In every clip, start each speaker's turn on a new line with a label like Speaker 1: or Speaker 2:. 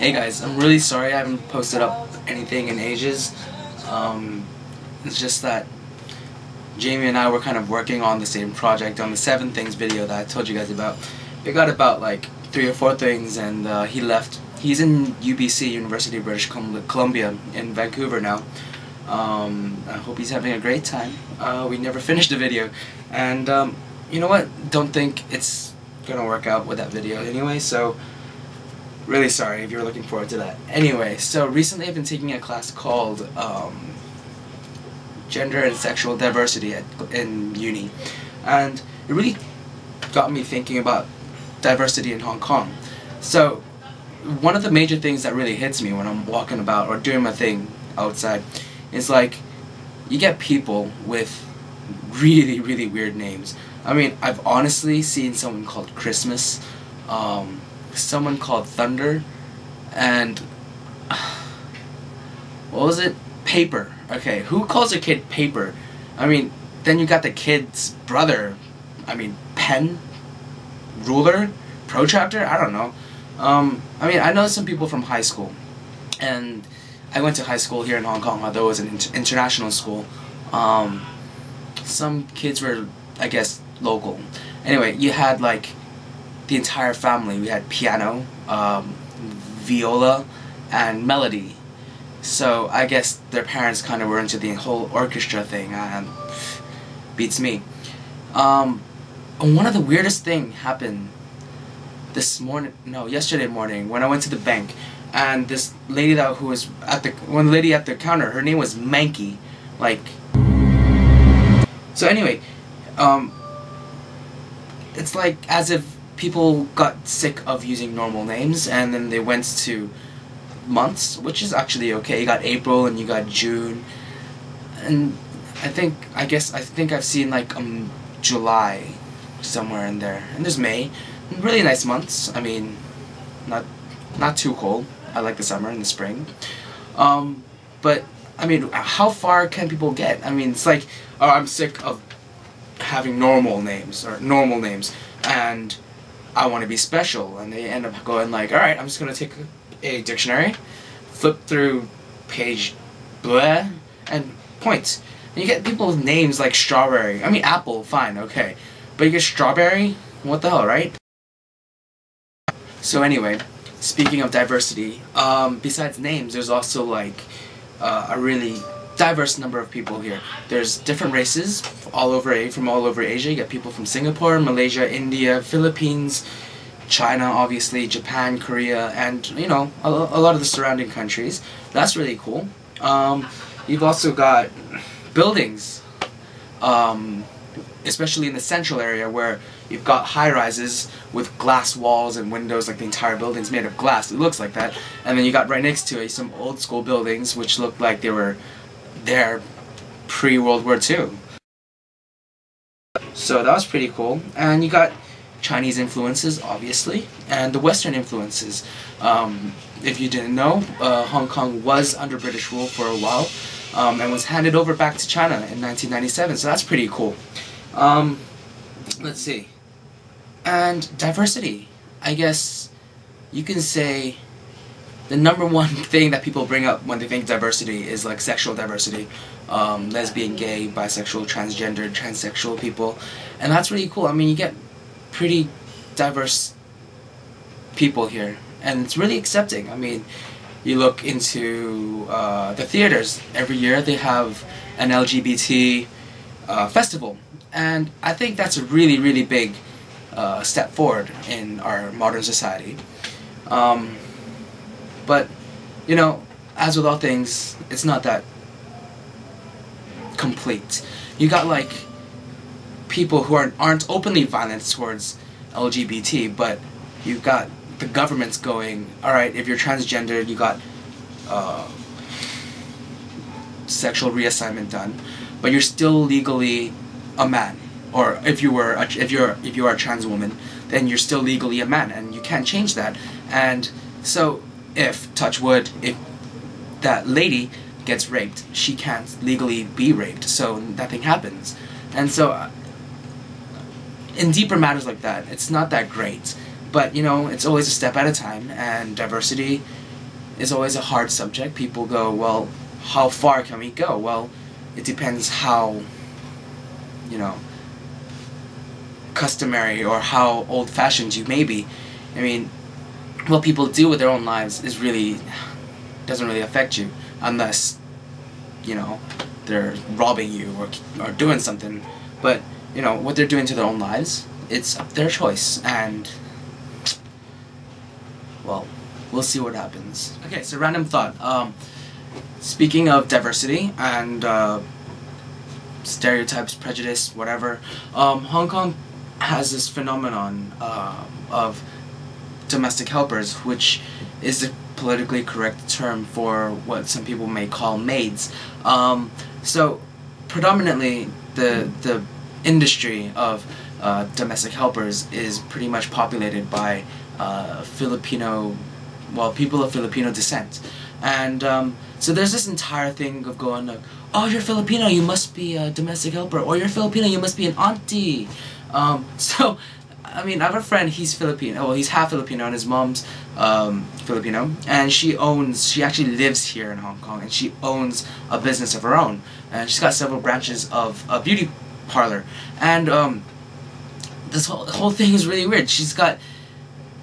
Speaker 1: Hey guys, I'm really sorry I haven't posted up anything in ages. It's just that Jamie and I were kind of working on the same project on the 7 things video that I told you guys about. We got about like 3 or 4 things and he left. He's in UBC, University of British Columbia in Vancouver now. I hope he's having a great time. We never finished the video and you know what? Don't think it's gonna work out with that video anyway, so really sorry if you're looking forward to that. Anyway, so recently I've been taking a class called Gender and Sexual Diversity in uni, and it really got me thinking about diversity in Hong Kong. So one of the major things that really hits me when I'm walking about or doing my thing outside is like you get people with really weird names. I mean, I've honestly seen someone called Christmas, someone called Thunder, and what was it? Paper. Okay, who calls a kid Paper? I mean, then you got the kid's brother. I mean, Pen, Ruler, Protractor. I don't know. I mean, I know some people from high school, and I went to high school here in Hong Kong, although it was an international school. Some kids were, I guess, local. Anyway, you had like the entire family. We had piano, viola, and melody. So I guess their parents kind of were into the whole orchestra thing, and beats me. One of the weirdest thing happened yesterday morning when I went to the bank, and this lady who was at the counter, her name was Manky, like. So anyway, it's like as if people got sick of using normal names and then they went to months, which is actually okay. You got April and you got June, and I think I've seen like July somewhere in there, and there's May. Really nice months. I mean, not too cold. I like the summer and the spring. But I mean, how far can people get? I mean, it's like, oh, I'm sick of having normal names, and I want to be special, and they end up going like, alright, I'm just going to take a dictionary, flip through page blah, and point. And you get people with names like Strawberry. I mean, Apple, fine, okay. But you get Strawberry? What the hell, right? So anyway, speaking of diversity, besides names, there's also like a really diverse number of people here. There's different races from all over Asia. You get people from Singapore, Malaysia, India, Philippines, China, obviously, Japan, Korea, and you know, a lot of the surrounding countries. That's really cool. You've also got buildings, especially in the central area where you've got high-rises with glass walls and windows, like the entire building's made of glass. It looks like that. And then you got right next to it some old-school buildings which look like they were there pre-World War II. So that was pretty cool. And you got Chinese influences, obviously, and the Western influences. If you didn't know, Hong Kong was under British rule for a while, and was handed over back to China in 1997, so that's pretty cool. Let's see. And diversity. I guess you can say the number one thing that people bring up when they think diversity is like sexual diversity. Lesbian, gay, bisexual, transgender, transsexual people. And that's really cool. I mean, you get pretty diverse people here, and it's really accepting. I mean, you look into the theaters. Every year they have an LGBT festival, and I think that's a really big step forward in our modern society. But you know, as with all things, it's not that complete. You got like people who aren't openly violent towards LGBT, but you've got the government's going, alright, if you're transgender, you got sexual reassignment done, but you're still legally a man. Or if you are a trans woman, then you're still legally a man, and you can't change that. And so, if touch wood, if that lady gets raped, she can't legally be raped, so nothing happens. And so, in deeper matters like that, it's not that great. But, you know, it's always a step at a time, and diversity is always a hard subject. People go, well, how far can we go? Well, it depends how, you know, customary or how old-fashioned you may be. I mean, what people do with their own lives is really doesn't really affect you unless, you know, they're robbing you or doing something. But, you know, what they're doing to their own lives, it's their choice, and, well, we'll see what happens. Okay, so random thought. Speaking of diversity and stereotypes, prejudice, whatever, Hong Kong has this phenomenon of domestic helpers, which is the politically correct term for what some people may call maids. So predominantly the industry of domestic helpers is pretty much populated by Filipino, well, people of Filipino descent. And so there's this entire thing of going like, oh, you're Filipino, you must be a domestic helper, or you're Filipino, you must be an auntie. So, I mean, I have a friend, he's Filipino, well, he's half Filipino, and his mom's Filipino, and she actually lives here in Hong Kong, and she owns a business of her own, and she's got several branches of a beauty parlor, and this whole thing is really weird. She's got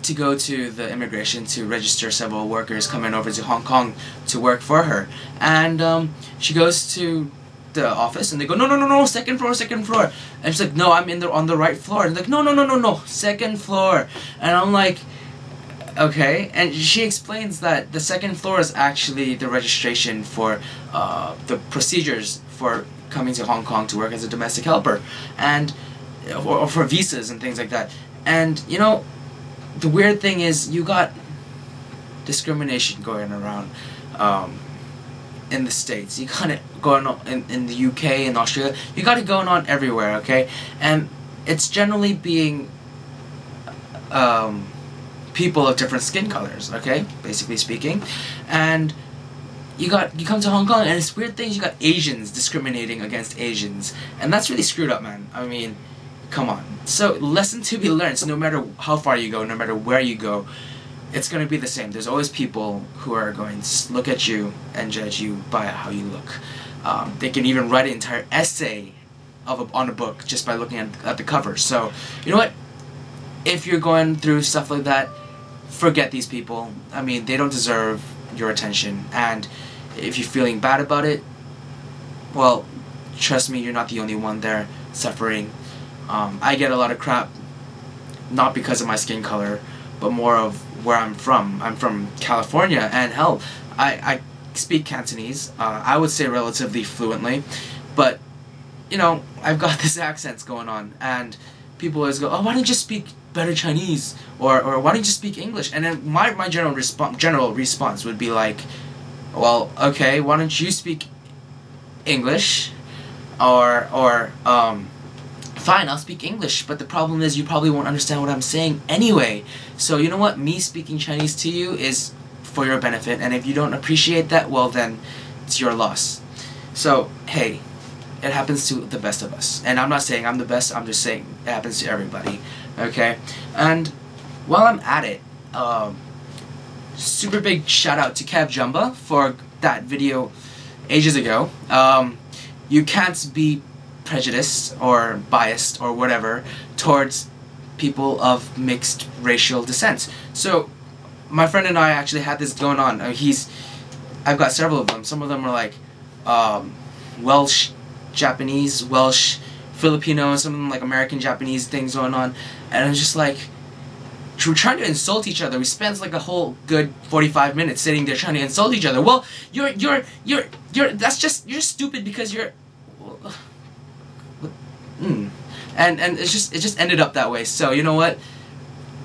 Speaker 1: to go to the immigration to register several workers coming over to Hong Kong to work for her, and she goes to the office and they go, no, second floor, and she's like, no, I'm on the right floor, and they're like, no, second floor, and I'm like, okay. And she explains that the second floor is actually the registration for the procedures for coming to Hong Kong to work as a domestic helper, and or for visas and things like that. And you know, the weird thing is, you got discrimination going around in the States. You got it going on in the UK and Australia. You got it going on everywhere, okay? And it's generally being people of different skin colors, okay? Basically speaking. And you come to Hong Kong, and it's weird things. You got Asians discriminating against Asians, and that's really screwed up, man. I mean, come on. So, lesson to be learned. So no matter how far you go, no matter where you go, it's going to be the same. There's always people who are going to look at you and judge you by how you look. They can even write an entire essay on a book just by looking at the cover. So, you know what? If you're going through stuff like that, forget these people. I mean, they don't deserve your attention. And if you're feeling bad about it, well, trust me, you're not the only one there suffering. I get a lot of crap, not because of my skin color, but more of where I'm from. I'm from California, and hell, I speak Cantonese, I would say relatively fluently, but, you know, I've got this accents going on, and people always go, oh, why don't you speak better Chinese, or why don't you speak English? And then my general response would be like, well, okay, why don't you speak English, or fine, I'll speak English, but the problem is you probably won't understand what I'm saying anyway. So you know what? Me speaking Chinese to you is for your benefit, and if you don't appreciate that, well then, it's your loss. So, hey, it happens to the best of us. And I'm not saying I'm the best, I'm just saying it happens to everybody. Okay? And while I'm at it, super big shout out to Kev Jumba for that video ages ago. You can't be prejudiced or biased or whatever towards people of mixed racial descent. So my friend and I actually had this going on. I've got several of them. Some of them are like Welsh Japanese, Welsh Filipino, some of them like American Japanese things going on, and I'm just like, we're trying to insult each other. We spent like a whole good 45 minutes sitting there trying to insult each other. Well, you're just stupid because you're and it just ended up that way. So you know what?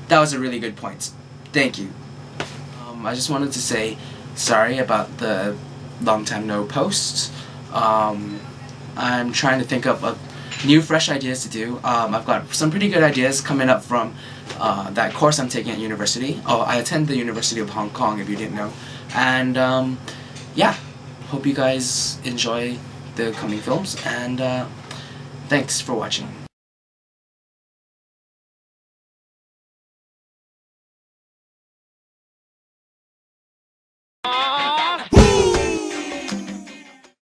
Speaker 1: That was a really good point. Thank you. I just wanted to say sorry about the long time no post. I'm trying to think of new fresh ideas to do. I've got some pretty good ideas coming up from that course I'm taking at university. Oh, I attend the University of Hong Kong, if you didn't know. And yeah, hope you guys enjoy the coming films, and thanks for watching.